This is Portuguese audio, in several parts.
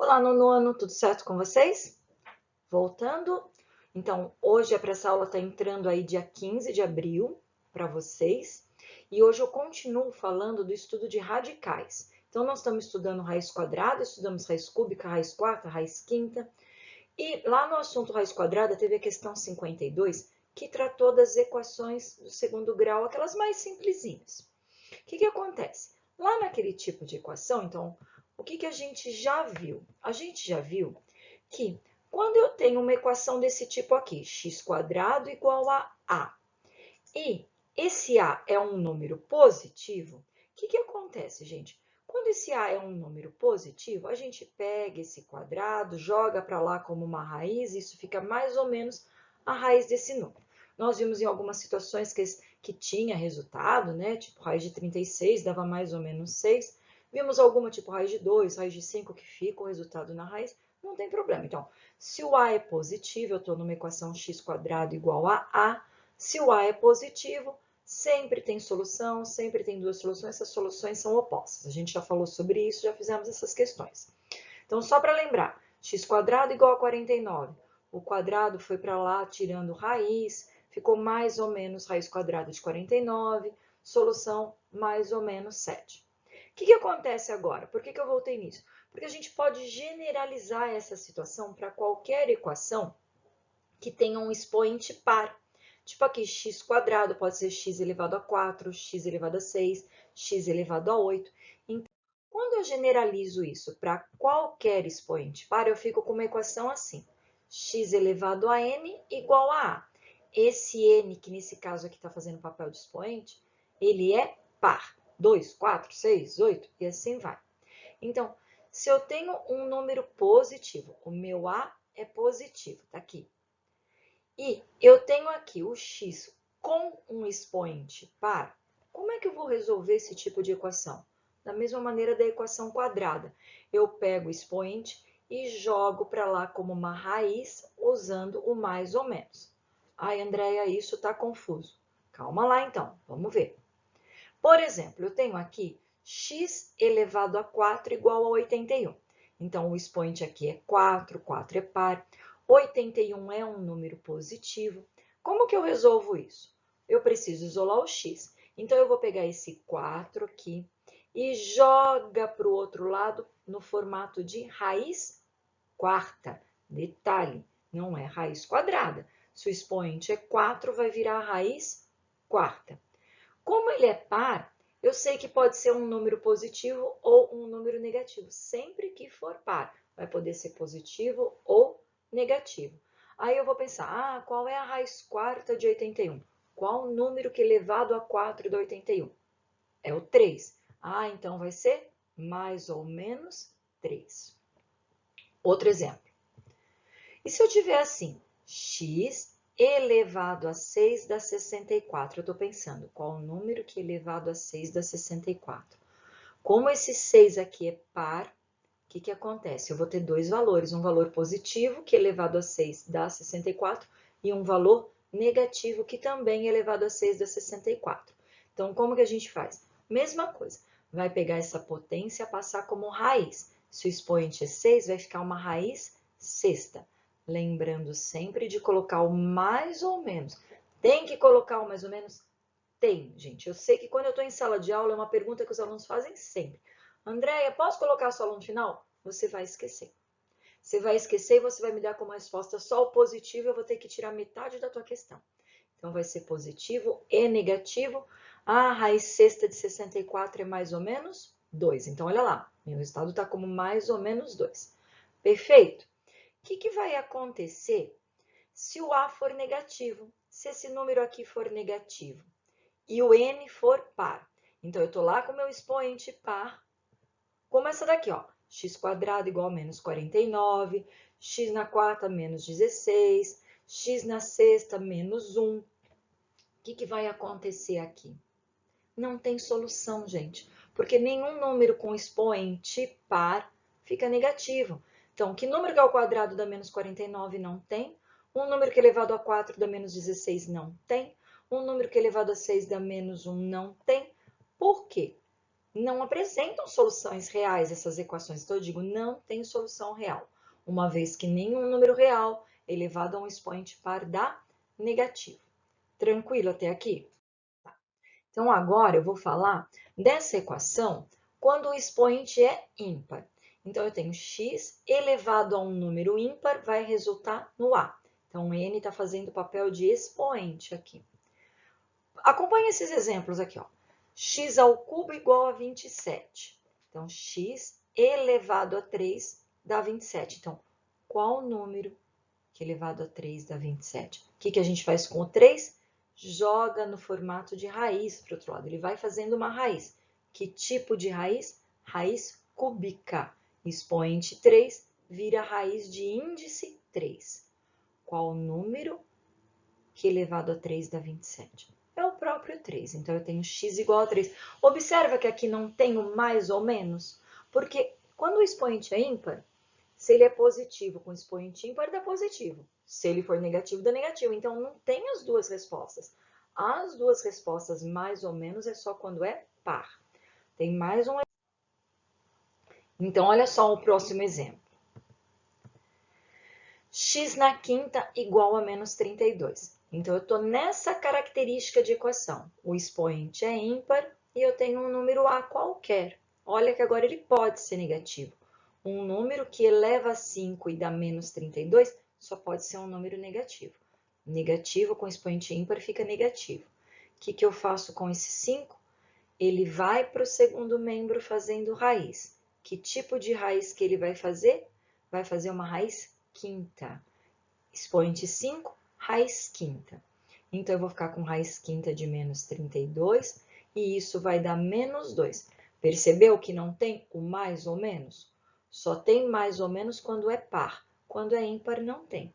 Olá, nono ano, tudo certo com vocês? Voltando, então hoje essa aula está entrando aí dia 15 de abril para vocês e hoje eu continuo falando do estudo de radicais. Então nós estamos estudando raiz quadrada, estudamos raiz cúbica, raiz quarta, raiz quinta e lá no assunto raiz quadrada teve a questão 52 que tratou das equações do segundo grau, aquelas mais simplesinhas. O que acontece? Lá naquele tipo de equação, então, o que a gente já viu? A gente já viu que quando eu tenho uma equação desse tipo aqui, x² igual a e esse a é um número positivo, o que acontece, gente? Quando esse a é um número positivo, a gente pega esse quadrado, joga para lá como uma raiz, e isso fica mais ou menos a raiz desse número. Nós vimos em algumas situações que tinha resultado, né? Tipo raiz de 36 dava mais ou menos 6. Vimos alguma tipo raiz de 2, raiz de 5 que fica o resultado na raiz, não tem problema. Então, se o a é positivo, eu estou numa equação x² igual a. Se o a é positivo, sempre tem solução, sempre tem duas soluções, essas soluções são opostas. A gente já falou sobre isso, já fizemos essas questões. Então, só para lembrar, x² igual a 49. O quadrado foi para lá tirando raiz, ficou mais ou menos raiz quadrada de 49, solução mais ou menos 7. O que acontece agora? Por que eu voltei nisso? Porque a gente pode generalizar essa situação para qualquer equação que tenha um expoente par. Tipo aqui, x² pode ser x elevado a 4, x elevado a 6, x elevado a 8. Então, quando eu generalizo isso para qualquer expoente par, eu fico com uma equação assim. X elevado a n igual a A. Esse n, que nesse caso aqui está fazendo papel de expoente, ele é par. 2, 4, 6, 8 e assim vai. Então, se eu tenho um número positivo, o meu A é positivo, tá aqui. E eu tenho aqui o x com um expoente par. Como é que eu vou resolver esse tipo de equação? Da mesma maneira da equação quadrada. Eu pego o expoente e jogo para lá como uma raiz usando o mais ou menos. Ai, Andréia, isso está confuso. Calma lá então, vamos ver. Por exemplo, eu tenho aqui x elevado a 4 igual a 81. Então, o expoente aqui é 4, 4 é par. 81 é um número positivo. Como que eu resolvo isso? Eu preciso isolar o x. Então, eu vou pegar esse 4 aqui e joga para o outro lado no formato de raiz quarta. Detalhe, não é raiz quadrada. Se o expoente é 4, vai virar raiz quarta. Como ele é par, eu sei que pode ser um número positivo ou um número negativo. Sempre que for par, vai poder ser positivo ou negativo. Aí eu vou pensar, qual é a raiz quarta de 81? Qual o número que é elevado a 4 de 81? É o 3. Então vai ser mais ou menos 3. Outro exemplo. E se eu tiver assim, x elevado a 6 dá 64? Eu estou pensando, qual o número que é elevado a 6 dá 64? Como esse 6 aqui é par, o que acontece? Eu vou ter dois valores, um valor positivo, que elevado a 6 dá 64, e um valor negativo, que também elevado a 6 dá 64. Então, como que a gente faz? Mesma coisa, vai pegar essa potência e passar como raiz. Se o expoente é 6, vai ficar uma raiz sexta. Lembrando sempre de colocar o mais ou menos. Tem que colocar o mais ou menos? Tem, gente. Eu sei que quando eu estou em sala de aula, é uma pergunta que os alunos fazem sempre. Andréia, posso colocar só no final? Você vai esquecer. Você vai esquecer e você vai me dar como resposta só o positivo, eu vou ter que tirar metade da tua questão. Então, vai ser positivo e negativo. A raiz sexta de 64 é mais ou menos 2. Então, olha lá, meu resultado está como mais ou menos 2. Perfeito? O que vai acontecer se o A for negativo? Se esse número aqui for negativo e o N for par. Então, eu estou lá com o meu expoente par, como essa daqui, ó. X² igual a menos 49, x na quarta menos 16, x na sexta menos 1. O que vai acontecer aqui? Não tem solução, gente, porque nenhum número com expoente par fica negativo. Então, que número que é o quadrado da menos 49 não tem? Um número que é elevado a 4 dá menos 16 não tem? Um número que é elevado a 6 dá menos 1 não tem? Por quê? não apresentam soluções reais essas equações. Então, eu digo, não tem solução real, uma vez que nenhum número real é elevado a um expoente par da negativo. Tranquilo até aqui? Então, agora eu vou falar dessa equação quando o expoente é ímpar. Então, eu tenho x elevado a um número ímpar vai resultar no a. Então, n está fazendo o papel de expoente aqui. Acompanhe esses exemplos aqui, ó. X ao cubo igual a 27. Então, x elevado a 3 dá 27. Então, qual número que elevado a 3 dá 27? O que a gente faz com o 3? Joga no formato de raiz para o outro lado. Ele vai fazendo uma raiz. Que tipo de raiz? Raiz cúbica. Expoente 3 vira raiz de índice 3. Qual número que elevado a 3 dá 27? É o próprio 3. Então, eu tenho x igual a 3. Observa que aqui não tenho mais ou menos, porque quando o expoente é ímpar, se ele é positivo com expoente ímpar, dá positivo. Se ele for negativo, dá negativo. Então, não tem as duas respostas. As duas respostas, mais ou menos, é só quando é par. Tem mais um. Então, olha só o próximo exemplo. X na quinta igual a menos 32. Então, eu estou nessa característica de equação. O expoente é ímpar e eu tenho um número a qualquer. Olha que agora ele pode ser negativo. Um número que eleva a 5 e dá menos 32 só pode ser um número negativo. Negativo com expoente ímpar fica negativo. O que eu faço com esse 5? Ele vai para o segundo membro fazendo raiz. Que tipo de raiz que ele vai fazer? Vai fazer uma raiz quinta. Expoente 5, raiz quinta. Então, eu vou ficar com raiz quinta de menos 32 e isso vai dar menos 2. Percebeu que não tem o mais ou menos? Só tem mais ou menos quando é par. Quando é ímpar, não tem.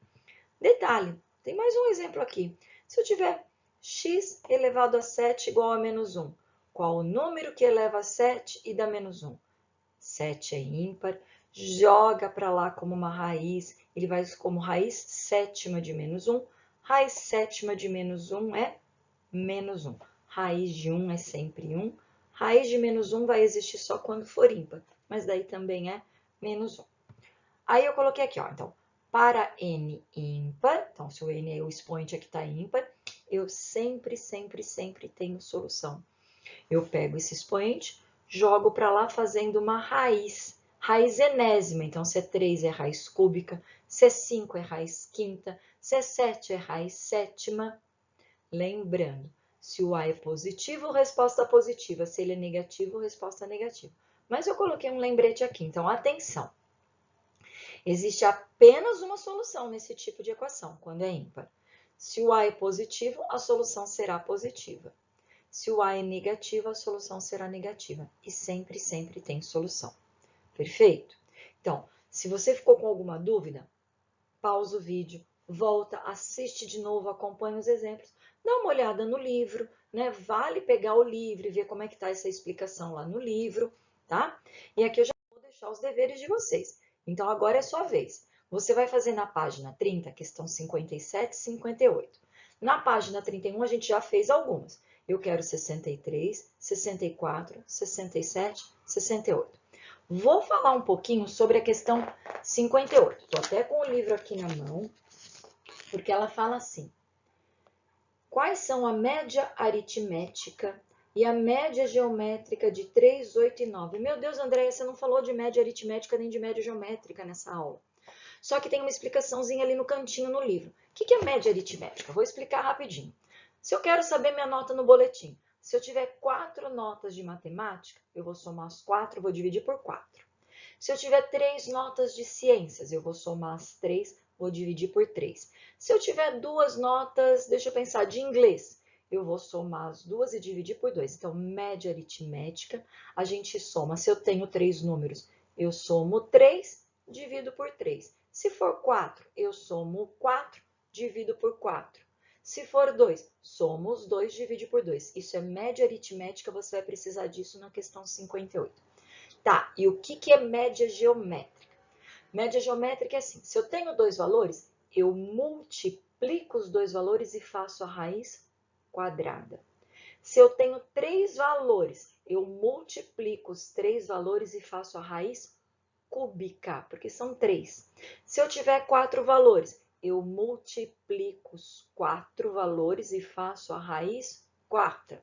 Detalhe, tem mais um exemplo aqui. Se eu tiver x elevado a 7 igual a menos 1, qual o número que eleva a 7 e dá menos 1? 7 é ímpar, joga para lá como uma raiz, ele vai como raiz sétima de menos 1. Raiz sétima de menos 1 é menos 1. Raiz de 1 é sempre 1. Raiz de menos 1 vai existir só quando for ímpar, mas daí também é menos 1. Aí eu coloquei aqui, ó, então, para n ímpar, então se o n é o expoente aqui está ímpar, eu sempre tenho solução. Eu pego esse expoente, jogo para lá fazendo uma raiz enésima. Então, se é 3 é raiz cúbica, se é 5 é raiz quinta, se é 7 é raiz sétima. Lembrando, se o A é positivo, resposta positiva. Se ele é negativo, resposta negativa. Mas eu coloquei um lembrete aqui, então atenção. Existe apenas uma solução nesse tipo de equação, quando é ímpar. Se o A é positivo, a solução será positiva. Se o A é negativo, a solução será negativa. E sempre tem solução. Perfeito? Então, se você ficou com alguma dúvida, pausa o vídeo, volta, assiste de novo, acompanha os exemplos, dá uma olhada no livro, né? Vale pegar o livro e ver como é que está essa explicação lá no livro, tá? E aqui eu já vou deixar os deveres de vocês. Então, agora é sua vez. Você vai fazer na página 30, questão 57 e 58. Na página 31, a gente já fez algumas. Eu quero 63, 64, 67, 68. Vou falar um pouquinho sobre a questão 58. Estou até com o livro aqui na mão, porque ela fala assim. Quais são a média aritmética e a média geométrica de 3, 8 e 9? Meu Deus, Andréia, você não falou de média aritmética nem de média geométrica nessa aula. Só que tem uma explicaçãozinha ali no cantinho no livro. O que é média aritmética? Vou explicar rapidinho. Se eu quero saber minha nota no boletim, se eu tiver 4 notas de matemática, eu vou somar as 4, vou dividir por 4. Se eu tiver 3 notas de ciências, eu vou somar as 3, vou dividir por 3. Se eu tiver 2 notas, deixa eu pensar, de inglês, eu vou somar as 2 e dividir por 2. Então, média aritmética, a gente soma. Se eu tenho 3 números, eu somo 3, divido por 3. Se for 4, eu somo 4, divido por 4. Se for 2, somo os 2, divide por 2. Isso é média aritmética, você vai precisar disso na questão 58. Tá, e o que é média geométrica? Média geométrica é assim, se eu tenho 2 valores, eu multiplico os 2 valores e faço a raiz quadrada. Se eu tenho 3 valores, eu multiplico os 3 valores e faço a raiz cúbica, porque são 3. Se eu tiver 4 valores, eu multiplico os 4 valores e faço a raiz quarta.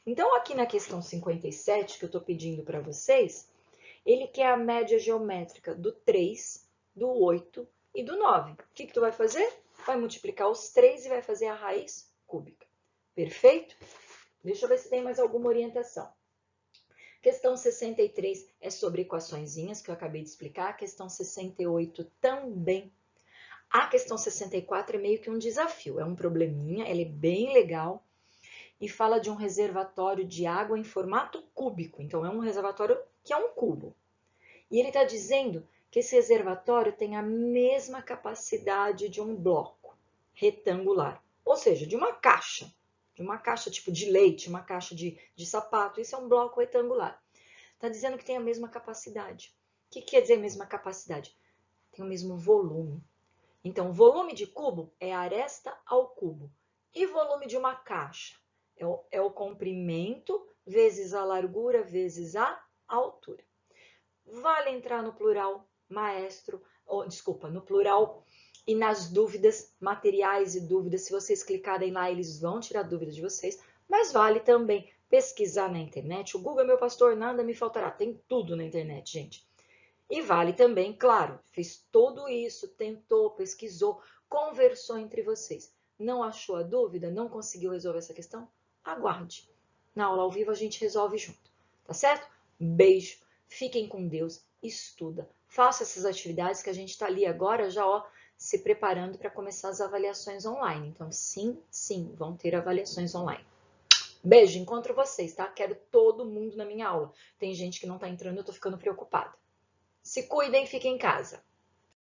Então, aqui na questão 57, que eu estou pedindo para vocês, ele quer a média geométrica do 3, do 8 e do 9. O que tu vai fazer? Vai multiplicar os 3 e vai fazer a raiz cúbica. Perfeito? Deixa eu ver se tem mais alguma orientação. Questão 63 é sobre equaçõezinhas, que eu acabei de explicar. A questão 68 também. A questão 64 é meio que um desafio, é um probleminha, ela é bem legal e fala de um reservatório de água em formato cúbico. Então, é um reservatório que é um cubo. E ele está dizendo que esse reservatório tem a mesma capacidade de um bloco retangular, ou seja, de uma caixa tipo de leite, uma caixa de sapato. Isso é um bloco retangular. Está dizendo que tem a mesma capacidade. O que quer dizer mesma capacidade? Tem o mesmo volume. Então, volume de cubo é a aresta ao cubo. E volume de uma caixa? É o comprimento vezes a largura vezes a altura. Vale entrar no plural maestro, no plural e nas dúvidas, materiais e dúvidas. Se vocês clicarem lá, eles vão tirar dúvidas de vocês. Mas vale também pesquisar na internet. O Google é meu pastor, nada me faltará. Tem tudo na internet, gente. E vale também, claro, fez tudo isso, tentou, pesquisou, conversou entre vocês. Não achou a dúvida? Não conseguiu resolver essa questão? Aguarde. Na aula ao vivo a gente resolve junto, tá certo? Beijo, fiquem com Deus, estuda, faça essas atividades que a gente está ali agora já, ó, se preparando para começar as avaliações online. Então, sim, vão ter avaliações online. Beijo, encontro vocês, tá? Quero todo mundo na minha aula. Tem gente que não tá entrando, eu tô ficando preocupada. Se cuidem, fiquem em casa.